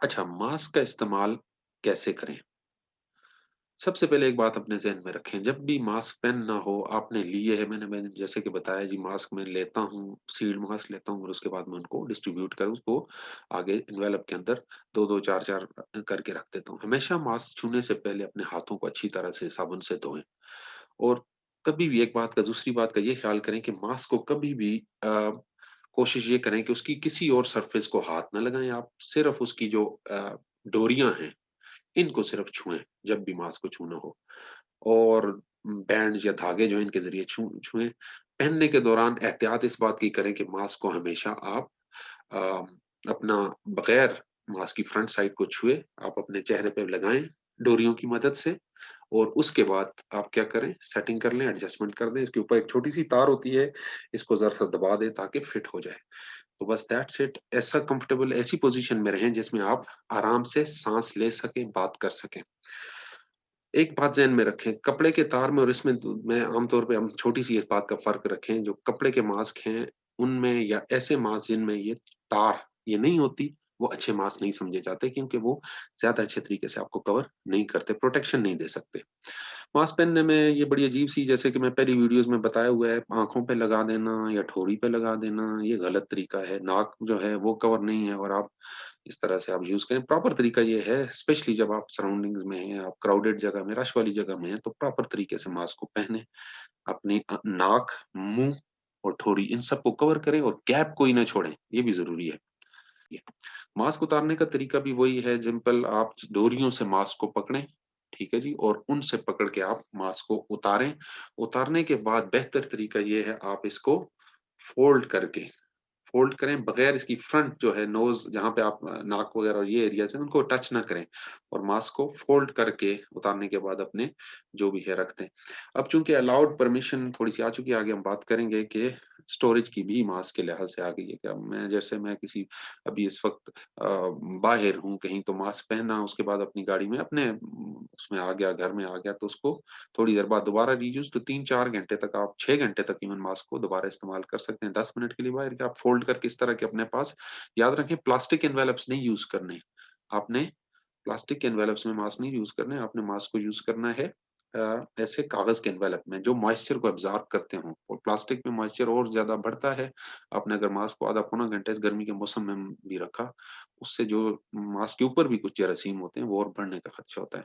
अच्छा, मास्क का इस्तेमाल कैसे करें? सबसे पहले एक बात अपने ज़हन में रखें, जब भी मास्क पहनना हो, आपने लिए है मैंने जैसे कि बताया जी मास्क मैं लेता हूँ, सील्ड मास्क लेता हूँ और उसके बाद मैं उनको डिस्ट्रीब्यूट कर उसको आगे एनवेलप के अंदर 2-2 4-4 करके रख देता हूँ। हमेशा मास्क छूने से पहले अपने हाथों को अच्छी तरह से साबुन से धोएँ और कभी भी एक बात का दूसरी बात का ये ख़्याल करें कि मास्क को कभी भी कोशिश ये करें कि उसकी किसी और सरफ़ेस को हाथ ना लगाएँ आप, सिर्फ़ उसकी जो डोरियाँ हैं इनको सिर्फ छुएँ, जब भी मांस को छूना हो और बैंड्स या धागे जो हैं इनके ज़रिए छुएँ। पहनने के दौरान एहतियात इस बात की करें कि मास्क को हमेशा आप अ, अपना बगैर मास्क की फ्रंट साइड को छुए, आप अपने चेहरे पे लगाएँ डोरियों की मदद से और उसके बाद आप क्या करें, सेटिंग कर लें, एडजस्टमेंट कर दें। इसके ऊपर एक छोटी-सी तार होती है, इसको ज़रा-सा दबा दें ताकि फिट हो जाए। तो बस दैट्स इट। ऐसा कंफर्टेबल ऐसी पोज़ीशन में रहें जिसमें आप आराम से साँस ले सकें, बात कर सकें। एक बात ज़हन में रखें, कपड़े के तार में और इसमें मैं आम तौर पे हम छोटी-सी एक बात का फ़र्क रखें, जो कपड़े के मास्क हैं, उनमें या ऐसे मास्क जिनमें ये तार ये नहीं होती, वो अच्छे मास्क नहीं समझे जाते क्योंकि वो ज़्यादा अच्छे तरीके से आपको कवर नहीं करते, प्रोटेक्शन नहीं दे सकते। मास्क पहनने में ये बड़ी अजीब-सी जैसे कि मैं पहली वीडियोज़ में बताया हुआ है, आँखों पे लगा देना या ठोड़ी पे लगा देना, ये गलत तरीका है। नाक जो है वो कवर नहीं है और आप इस तरह से आप यूज़ करें। प्रॉपर तरीका ये है स्पेशली जब आप सराउंडिंग्स में हैं, आप क्राउडेड जगह में, रश वाली जगह में हैं, तो प्रॉपर तरीके से मास्क को पहनें। अपनी नाक, मुँह और ठोड़ी इन सबको कवर करें और गैप कोई ना छोड़ें, ये भी ज़रूरी है। ये मास्क उतारने का तरीका भी वही है सिंपल आप डोरियों से मास्क को पकड़ें, ठीक है जी? और उनसे पकड़ के आप मास्क को उतारें। उतारने के बाद बेहतर तरीका ये है आप इसको फ़ोल्ड करके फ़ोल्ड करें बगैर इसकी फ्रंट जो है नोज़ जहाँ पे आप नाक वग़ैरह और ये एरियाज़ हैं उनको टच ना करें और मास्क को फ़ोल्ड करके उतारने के बाद अपने जो भी है रख दें। अब चूँकि अलाउड परमिशन थोड़ी-सी आ चुकी है, आगे हम बात करेंगे कि स्टोरेज की भी मास्क के लिहाज़ से आ गई है। क्या मैं किसी अभी इस वक़्त बाहिर हूँ कहीं तो मास्क पहना उसके बाद अपनी गाड़ी में अपने उसमें आ गया, घर में आ गया तो उसको थोड़ी देर बाद दोबारा रीयूज़ तो 3-4 घंटे तक आप 6 घंटे तक इवन मास्क को दोबारा इस्तेमाल कर सकते हैं। 10 मिनट के लिए बाहर के आप फ़ोल्ड करके इस तरह के अपने पास याद रखें प्लास्टिक एनवेलप्स नहीं यूज़ करने। आपने प्लास्टिक एनवेलप्स में मास्क नहीं यूज़ करने, आपने मास्क को यूज़ करना है ऐसे कागज़ के एनवेलप में जो मॉइस्चर को अब्ज़ॉर्ब करते हों और प्लास्टिक में मॉइस्चर और ज़्यादा बढ़ता है। आपने अगर मास्क को आधा पौना घंटे इस गर्मी के मौसम में भी रखा, उससे जो मास्क के ऊपर भी कुछ जरासीम होते हैं वो और बढ़ने का खदशा होता है।